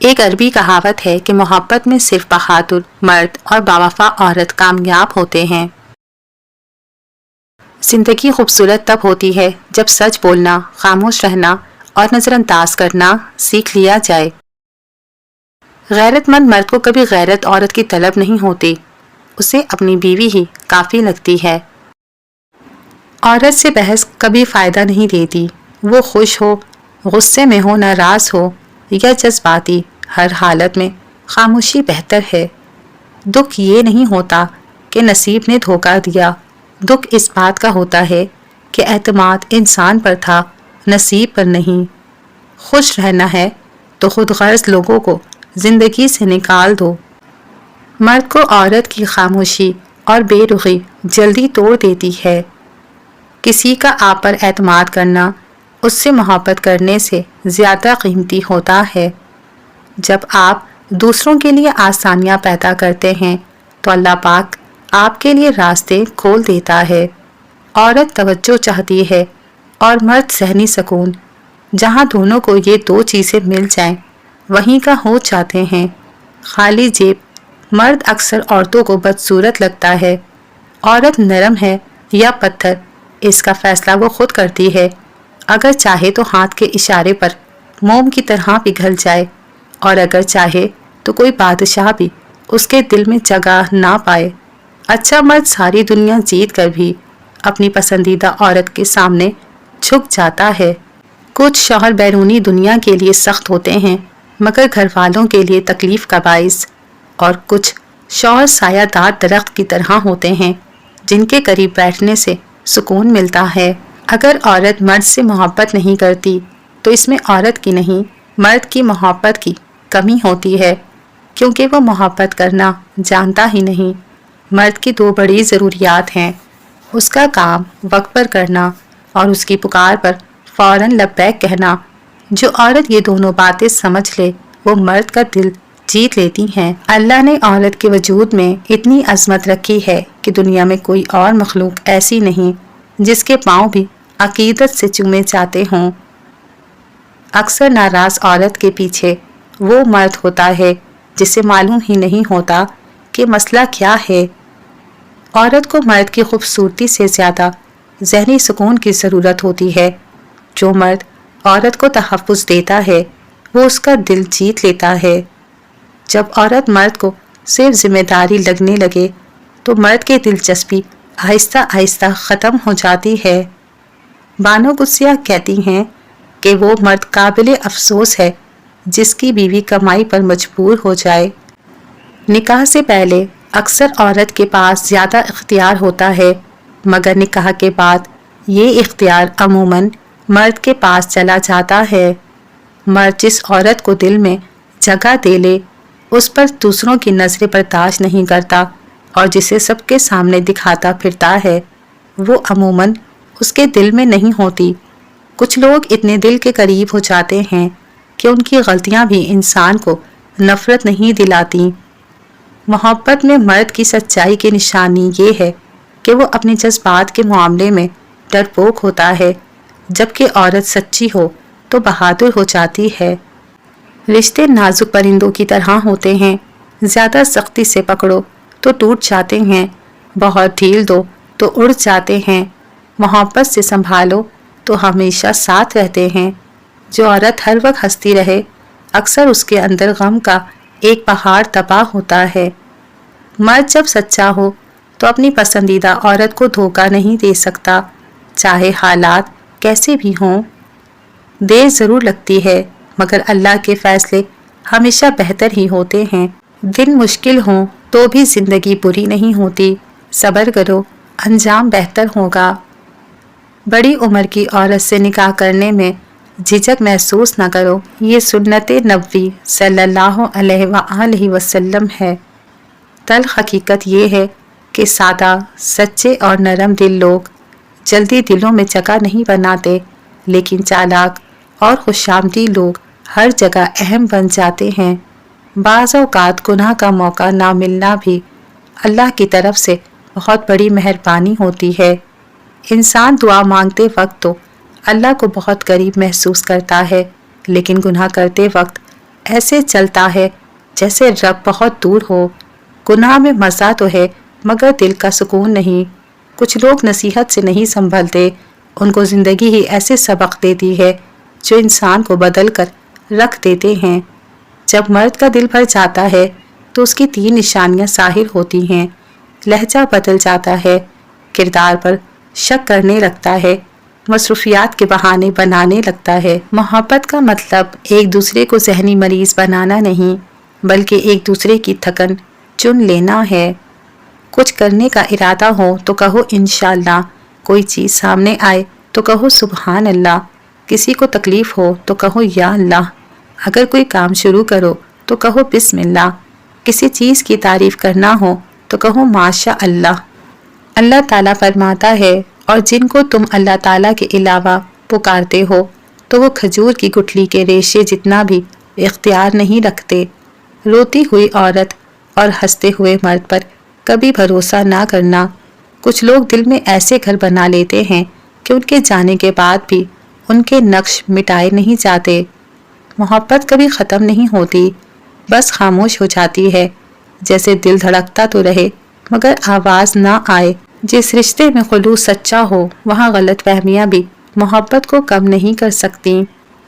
ایک عربی کہاوت ہے کہ محبت میں صرف بہادر مرد اور باوفا عورت کامیاب ہوتے ہیں۔ زندگی خوبصورت تب ہوتی ہے جب سچ بولنا، خاموش رہنا اور نظر انداز کرنا سیکھ لیا جائے۔ غیرت مند مرد کو کبھی غیرت عورت کی طلب نہیں ہوتی، اسے اپنی بیوی ہی کافی لگتی ہے۔ عورت سے بحث کبھی فائدہ نہیں دیتی، وہ خوش ہو، غصے میں ہو، ناراض ہو یا جذباتی، ہر حالت میں خاموشی بہتر ہے۔ دکھ یہ نہیں ہوتا کہ نصیب نے دھوکہ دیا، دکھ اس بات کا ہوتا ہے کہ اعتماد انسان پر تھا، نصیب پر نہیں۔ خوش رہنا ہے تو خود غرض لوگوں کو زندگی سے نکال دو۔ مرد کو عورت کی خاموشی اور بے رخی جلدی توڑ دیتی ہے۔ کسی کا آپ پر اعتماد کرنا اس سے محبت کرنے سے زیادہ قیمتی ہوتا ہے۔ جب آپ دوسروں کے لیے آسانیاں پیدا کرتے ہیں تو اللہ پاک آپ کے لیے راستے کھول دیتا ہے۔ عورت توجہ چاہتی ہے اور مرد ذہنی سکون۔ جہاں دونوں کو یہ دو چیزیں مل جائیں وہیں کا ہو جاتے ہیں۔ خالی جیب مرد اکثر عورتوں کو بدصورت لگتا ہے، عورت نرم ہے یا پتھر اس کا فیصلہ وہ خود کرتی ہے۔ اگر چاہے تو ہاتھ کے اشارے پر موم کی طرح پگھل جائے اور اگر چاہے تو کوئی بادشاہ بھی اس کے دل میں جگہ نہ پائے۔ اچھا مرد ساری دنیا جیت کر بھی اپنی پسندیدہ عورت کے سامنے جھک جاتا ہے۔ کچھ شوہر بیرونی دنیا کے لیے سخت ہوتے ہیں مگر گھر والوں کے لیے تکلیف کا باعث، اور کچھ شوہر سایہ دار درخت کی طرح ہوتے ہیں جن کے قریب بیٹھنے سے سکون ملتا ہے۔ اگر عورت مرد سے محبت نہیں کرتی تو اس میں عورت کی نہیں، مرد کی محبت کی کمی ہوتی ہے، کیونکہ وہ محبت کرنا جانتا ہی نہیں۔ مرد کی دو بڑی ضروریات ہیں، اس کا کام وقت پر کرنا اور اس کی پکار پر فوراً لبیک کہنا۔ جو عورت یہ دونوں باتیں سمجھ لے وہ مرد کا دل جیت لیتی ہیں۔ اللہ نے عورت کے وجود میں اتنی عظمت رکھی ہے کہ دنیا میں کوئی اور مخلوق ایسی نہیں جس کے پاؤں بھی عقیدت سے چومے جاتے ہوں۔ اکثر ناراض عورت کے پیچھے وہ مرد ہوتا ہے جسے معلوم ہی نہیں ہوتا کہ مسئلہ کیا ہے۔ عورت کو مرد کی خوبصورتی سے زیادہ ذہنی سکون کی ضرورت ہوتی ہے۔ جو مرد عورت کو تحفظ دیتا ہے وہ اس کا دل جیت لیتا ہے۔ جب عورت مرد کو صرف ذمہ داری لگنے لگے تو مرد کی دلچسپی آہستہ آہستہ ختم ہو جاتی ہے۔ بانو قدسیہ کہتی ہیں کہ وہ مرد قابل افسوس ہے جس کی بیوی کمائی پر مجبور ہو جائے۔ نکاح سے پہلے اکثر عورت کے پاس زیادہ اختیار ہوتا ہے مگر نکاح کے بعد یہ اختیار عموماً مرد کے پاس چلا جاتا ہے۔ مرد جس عورت کو دل میں جگہ دے لے اس پر دوسروں کی نظریں برداشت نہیں کرتا اور جسے سب کے سامنے دکھاتا پھرتا ہے وہ عموماً اس کے دل میں نہیں ہوتی۔ کچھ لوگ اتنے دل کے قریب ہو جاتے ہیں کہ ان کی غلطیاں بھی انسان کو نفرت نہیں دلاتی۔ محبت میں مرد کی سچائی کی نشانی یہ ہے کہ وہ اپنے جذبات کے معاملے میں ڈرپوک ہوتا ہے، جبکہ عورت سچی ہو تو بہادر ہو جاتی ہے۔ رشتے نازک پرندوں کی طرح ہوتے ہیں، زیادہ سختی سے پکڑو تو ٹوٹ جاتے ہیں، بہت ڈھیل دو تو اڑ جاتے ہیں، محبت سے سنبھالو تو ہمیشہ ساتھ رہتے ہیں۔ جو عورت ہر وقت ہنستی رہے اکثر اس کے اندر غم کا ایک پہاڑ تباہ ہوتا ہے۔ مرد جب سچا ہو تو اپنی پسندیدہ عورت کو دھوکہ نہیں دے سکتا، چاہے حالات کیسے بھی ہوں۔ دیر ضرور لگتی ہے مگر اللہ کے فیصلے ہمیشہ بہتر ہی ہوتے ہیں۔ دن مشکل ہوں تو بھی زندگی بری نہیں ہوتی، صبر کرو انجام بہتر ہوگا۔ بڑی عمر کی عورت سے نکاح کرنے میں جھجک محسوس نہ کرو، یہ سنت نبوی صلی اللہ علیہ وآلہ وسلم ہے۔ تلخ حقیقت یہ ہے کہ سادہ، سچے اور نرم دل لوگ جلدی دلوں میں جگہ نہیں بناتے، لیکن چالاک اور خوشامدی لوگ ہر جگہ اہم بن جاتے ہیں۔ بعض اوقات گناہ کا موقع نہ ملنا بھی اللہ کی طرف سے بہت بڑی مہربانی ہوتی ہے۔ انسان دعا مانگتے وقت تو اللہ کو بہت قریب محسوس کرتا ہے، لیکن گناہ کرتے وقت ایسے چلتا ہے جیسے رب بہت دور ہو۔ گناہ میں مزہ تو ہے مگر دل کا سکون نہیں۔ کچھ لوگ نصیحت سے نہیں سنبھلتے، ان کو زندگی ہی ایسے سبق دیتی ہے جو انسان کو بدل کر رکھ دیتے ہیں۔ جب مرد کا دل بھر جاتا ہے تو اس کی 3 نشانیاں ظاہر ہوتی ہیں۔ لہجہ بدل جاتا ہے، کردار پر شک کرنے لگتا ہے، مصروفیات کے بہانے بنانے لگتا ہے۔ محبت کا مطلب ایک دوسرے کو ذہنی مریض بنانا نہیں بلکہ ایک دوسرے کی تھکن چن لینا ہے۔ کچھ کرنے کا ارادہ ہو تو کہو انشاءاللہ، کوئی چیز سامنے آئے تو کہو سبحان اللہ، کسی کو تکلیف ہو تو کہو یا اللہ، اگر کوئی کام شروع کرو تو کہو بسم اللہ، کسی چیز کی تعریف کرنا ہو تو کہو ماشاء اللہ۔ اللہ تعالیٰ فرماتا ہے اور جن کو تم اللہ تعالیٰ کے علاوہ پکارتے ہو تو وہ کھجور کی گٹھلی کے ریشے جتنا بھی اختیار نہیں رکھتے۔ روتی ہوئی عورت اور ہنستے ہوئے مرد پر کبھی بھروسہ نہ کرنا۔ کچھ لوگ دل میں ایسے گھر بنا لیتے ہیں کہ ان کے جانے کے بعد بھی ان کے نقش مٹائے نہیں جاتے۔ محبت کبھی ختم نہیں ہوتی، بس خاموش ہو جاتی ہے، جیسے دل دھڑکتا تو رہے مگر آواز نہ آئے۔ جس رشتے میں خلوص سچا ہو وہاں غلط فہمیاں بھی محبت کو کم نہیں کر سکتی۔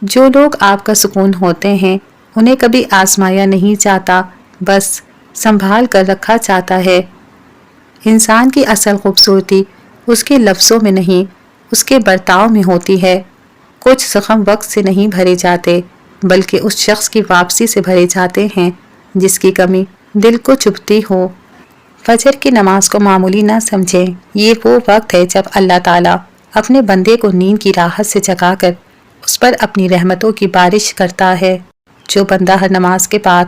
جو لوگ آپ کا سکون ہوتے ہیں انہیں کبھی آزمایا نہیں جاتا، بس سنبھال کر رکھا جاتا ہے۔ انسان کی اصل خوبصورتی اس کے لفظوں میں نہیں، اس کے برتاؤ میں ہوتی ہے۔ کچھ زخم وقت سے نہیں بھرے جاتے بلکہ اس شخص کی واپسی سے بھرے جاتے ہیں جس کی کمی دل کو چبھتی ہو۔ فجر کی نماز کو معمولی نہ سمجھیں، یہ وہ وقت ہے جب اللہ تعالیٰ اپنے بندے کو نیند کی راحت سے جگا کر اس پر اپنی رحمتوں کی بارش کرتا ہے۔ جو بندہ ہر نماز کے بعد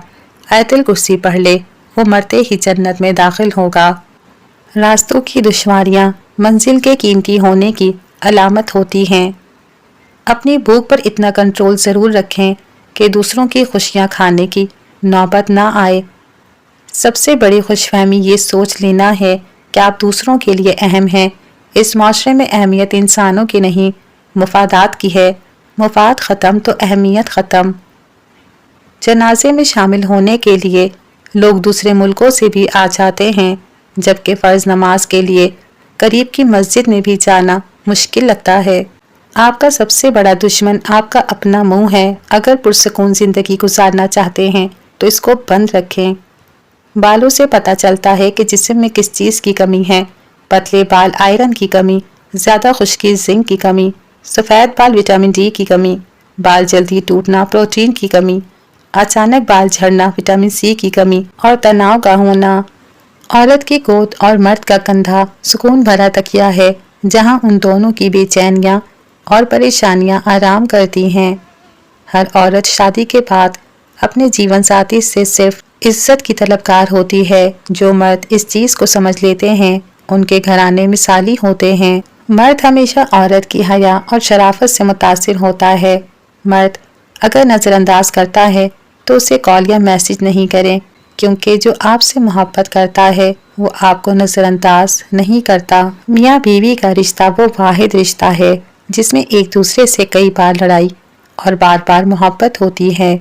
آیت الکرسی پڑھ لے وہ مرتے ہی جنت میں داخل ہوگا۔ راستوں کی دشواریاں منزل کے قیمتی ہونے کی علامت ہوتی ہیں۔ اپنی بھوک پر اتنا کنٹرول ضرور رکھیں کہ دوسروں کی خوشیاں کھانے کی نوبت نہ آئے۔ سب سے بڑی خوش فہمی یہ سوچ لینا ہے کہ آپ دوسروں کے لیے اہم ہیں۔ اس معاشرے میں اہمیت انسانوں کی نہیں، مفادات کی ہے۔ مفاد ختم تو اہمیت ختم۔ جنازے میں شامل ہونے کے لیے لوگ دوسرے ملکوں سے بھی آ جاتے ہیں، جبکہ فرض نماز کے لیے قریب کی مسجد میں بھی جانا مشکل لگتا ہے۔ آپ کا سب سے بڑا دشمن آپ کا اپنا منہ ہے۔ اگر پرسکون زندگی گزارنا چاہتے ہیں تو اس کو بند رکھیں۔ بالوں سے پتہ چلتا ہے کہ جسم میں کس چیز کی کمی ہے۔ پتلے بال آئرن کی کمی، زیادہ خشکی زنک کی کمی، سفید بال وٹامن ڈی کی کمی، بال جلدی ٹوٹنا پروٹین کی کمی، اچانک بال جھڑنا وٹامن سی کی کمی اور تناؤ کا ہونا۔ عورت کی گود اور مرد کا کندھا سکون بھرا تکیہ ہے جہاں ان دونوں کی بے چینیاں اور پریشانیاں آرام کرتی ہیں۔ ہر عورت شادی کے بعد اپنے جیون ساتھی سے صرف عزت کی طلبگار ہوتی ہے۔ جو مرد اس چیز کو سمجھ لیتے ہیں ان کے گھرانے مثالی ہوتے ہیں۔ مرد ہمیشہ عورت کی حیا اور شرافت سے متاثر ہوتا ہے۔ مرد اگر نظر انداز کرتا ہے تو اسے کال یا میسج نہیں کریں، کیونکہ جو آپ سے محبت کرتا ہے وہ آپ کو نظر انداز نہیں کرتا۔ میاں بیوی کا رشتہ وہ واحد رشتہ ہے جس میں ایک دوسرے سے کئی بار لڑائی اور بار بار محبت ہوتی ہے۔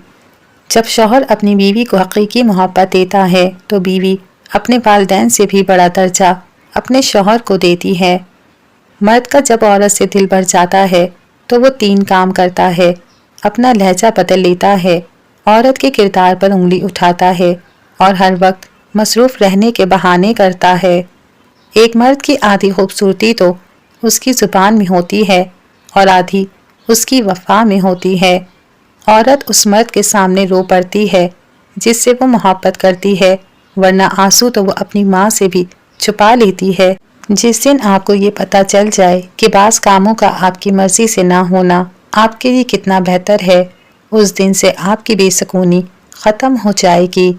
جب شوہر اپنی بیوی کو حقیقی محبت دیتا ہے تو بیوی اپنے والدین سے بھی بڑا درجہ اپنے شوہر کو دیتی ہے۔ مرد کا جب عورت سے دل بھر جاتا ہے تو وہ 3 کام کرتا ہے۔ اپنا لہجہ بدل لیتا ہے، عورت کے کردار پر انگلی اٹھاتا ہے اور ہر وقت مصروف رہنے کے بہانے کرتا ہے۔ ایک مرد کی آدھی خوبصورتی تو اس کی زبان میں ہوتی ہے اور آدھی اس کی وفا میں ہوتی ہے۔ عورت اس مرد کے سامنے رو پڑتی ہے جس سے وہ محبت کرتی ہے، ورنہ آنسو تو وہ اپنی ماں سے بھی چھپا لیتی ہے۔ جس دن آپ کو یہ پتہ چل جائے کہ بعض کاموں کا آپ کی مرضی سے نہ ہونا آپ کے لیے کتنا بہتر ہے، اس دن سے آپ کی بے سکونی ختم ہو جائے گی۔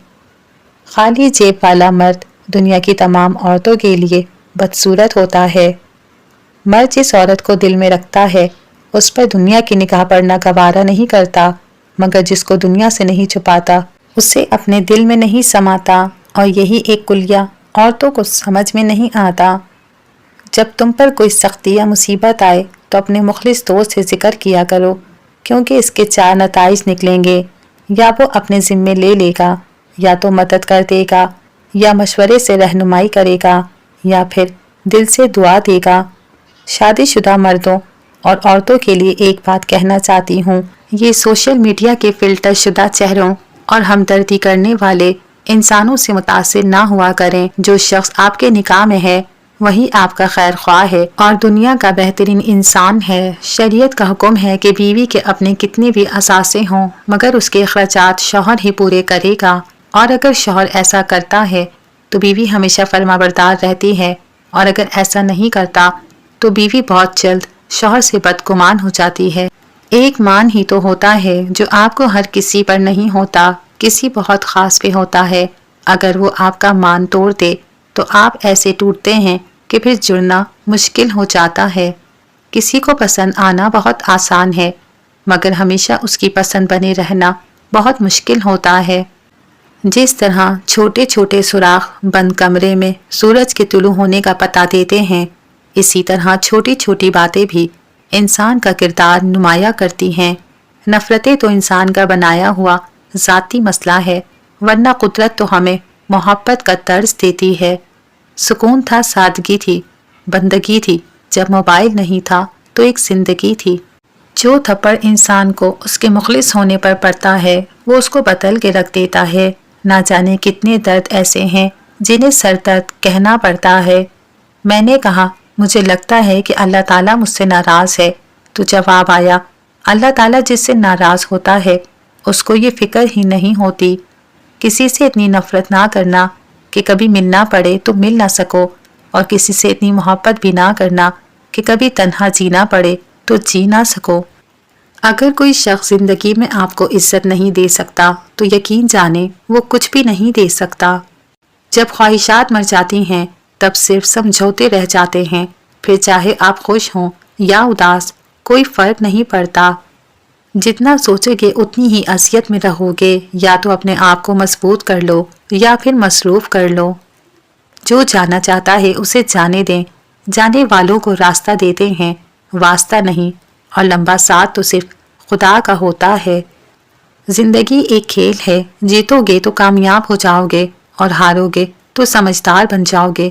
خالی جیب والا مرد دنیا کی تمام عورتوں کے لیے بدصورت ہوتا ہے۔ مرد جس عورت کو دل میں رکھتا ہے اس پر دنیا کی نگاہ پڑنا گوارا نہیں کرتا، مگر جس کو دنیا سے نہیں چھپاتا اسے اپنے دل میں نہیں سماتا، اور یہی ایک کلیہ عورتوں کو سمجھ میں نہیں آتا۔ جب تم پر کوئی سختی یا مصیبت آئے تو اپنے مخلص دوست سے ذکر کیا کرو، کیونکہ اس کے 4 نتائج نکلیں گے۔ یا وہ اپنے ذمے لے لے گا، یا تو مدد کر دے گا، یا مشورے سے رہنمائی کرے گا، یا پھر دل سے دعا دے گا۔ شادی شدہ مردوں اور عورتوں کے لیے ایک بات کہنا چاہتی ہوں، یہ سوشل میڈیا کے فلٹر شدہ چہروں اور ہمدردی کرنے والے انسانوں سے متاثر نہ ہوا کریں۔ جو شخص آپ کے نکاح میں ہے وہی آپ کا خیر خواہ ہے اور دنیا کا بہترین انسان ہے۔ شریعت کا حکم ہے کہ بیوی کے اپنے کتنے بھی اثاثے ہوں مگر اس کے اخراجات شوہر ہی پورے کرے گا، اور اگر شوہر ایسا کرتا ہے تو بیوی ہمیشہ فرما بردار رہتی ہے، اور اگر ایسا نہیں کرتا تو بیوی بہت جلد شوہر سے بدگمان ہو جاتی ہے۔ ایک مان ہی تو ہوتا ہے جو آپ کو ہر کسی پر نہیں ہوتا، کسی بہت خاص پہ ہوتا ہے۔ اگر وہ آپ کا مان توڑ دے تو آپ ایسے ٹوٹتے ہیں کہ پھر جڑنا مشکل ہو جاتا ہے۔ کسی کو پسند آنا بہت آسان ہے مگر ہمیشہ اس کی پسند بنے رہنا بہت مشکل ہوتا ہے۔ جس طرح چھوٹے چھوٹے سوراخ بند کمرے میں سورج کے طلوع ہونے کا پتہ دیتے ہیں، اسی طرح چھوٹی چھوٹی باتیں بھی انسان کا کردار نمایاں کرتی ہیں۔ نفرتیں تو انسان کا بنایا ہوا ذاتی مسئلہ ہے، ورنہ قدرت تو ہمیں محبت کا طرز دیتی ہے۔ سکون تھا، سادگی تھی، بندگی تھی۔ جب موبائل نہیں تھا تو ایک زندگی تھی۔ جو تھپڑ انسان کو اس کے مخلص ہونے پر پڑتا ہے وہ اس کو بدل کے رکھ دیتا ہے۔ نہ جانے کتنے درد ایسے ہیں جنہیں سر درد کہنا پڑتا ہے۔ میں نے کہا مجھے لگتا ہے کہ اللہ تعالیٰ مجھ سے ناراض ہے، تو جواب آیا اللہ تعالیٰ جس سے ناراض ہوتا ہے اس کو یہ فکر ہی نہیں ہوتی۔ کسی سے اتنی نفرت نہ کرنا کہ کبھی ملنا پڑے تو مل نہ سکو، اور کسی سے اتنی محبت بھی نہ کرنا کہ کبھی تنہا جینا پڑے تو جی نہ سکو۔ اگر کوئی شخص زندگی میں آپ کو عزت نہیں دے سکتا تو یقین جانے وہ کچھ بھی نہیں دے سکتا۔ جب خواہشات مر جاتی ہیں تب صرف سمجھوتے رہ جاتے ہیں، پھر چاہے آپ خوش ہوں یا اداس کوئی فرق نہیں پڑتا۔ جتنا سوچو گے اتنی ہی اذیت میں رہو گے۔ یا تو اپنے آپ کو مضبوط کر لو یا پھر مصروف کر لو۔ جو جانا چاہتا ہے اسے جانے دیں، جانے والوں کو راستہ دیتے ہیں، واسطہ نہیں، اور لمبا ساتھ تو صرف خدا کا ہوتا ہے۔ زندگی ایک کھیل ہے، جیتو گے تو کامیاب ہو جاؤ گے اور ہارو گے تو سمجھدار بن جاؤ گے،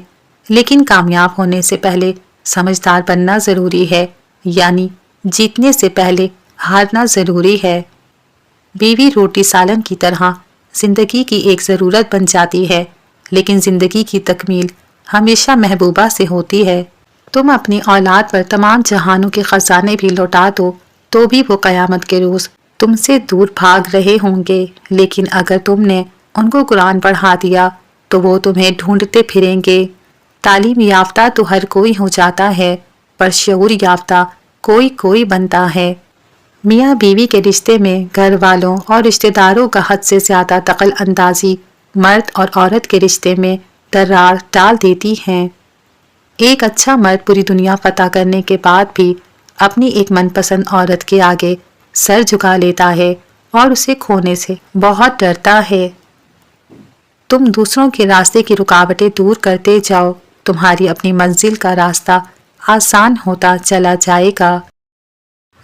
لیکن کامیاب ہونے سے پہلے سمجھدار بننا ضروری ہے، یعنی جیتنے سے پہلے ہارنا ضروری ہے۔ بیوی روٹی سالن کی طرح زندگی کی ایک ضرورت بن جاتی ہے، لیکن زندگی کی تکمیل ہمیشہ محبوبہ سے ہوتی ہے۔ تم اپنی اولاد پر تمام جہانوں کے خزانے بھی لوٹا دو تو بھی وہ قیامت کے روز تم سے دور بھاگ رہے ہوں گے، لیکن اگر تم نے ان کو قرآن پڑھا دیا تو وہ تمہیں ڈھونڈتے پھریں گے۔ تعلیم یافتہ تو ہر کوئی ہو جاتا ہے، پر شعور یافتہ کوئی کوئی بنتا ہے۔ میاں بیوی کے رشتے میں گھر والوں اور رشتہ داروں کا حد سے زیادہ دخل اندازی مرد اور عورت کے رشتے میں درار ڈال دیتی ہیں۔ ایک اچھا مرد پوری دنیا فتح کرنے کے بعد بھی اپنی ایک من پسند عورت کے آگے سر جھکا لیتا ہے اور اسے کھونے سے بہت ڈرتا ہے۔ تم دوسروں کے راستے کی رکاوٹیں دور کرتے جاؤ، تمہاری اپنی منزل کا راستہ آسان ہوتا چلا جائے گا۔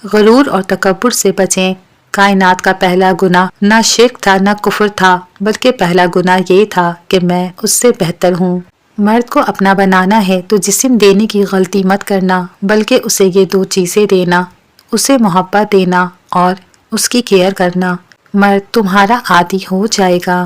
غرور اور تکبر سے بچیں۔ کائنات کا پہلا گناہ نہ شرک تھا نہ کفر تھا، بلکہ پہلا گناہ یہ تھا کہ میں اس سے بہتر ہوں۔ مرد کو اپنا بنانا ہے تو جسم دینے کی غلطی مت کرنا، بلکہ اسے یہ دو چیزیں دینا، اسے محبت دینا اور اس کی کیئر کرنا۔ مرد تمہارا عادی ہو جائے گا۔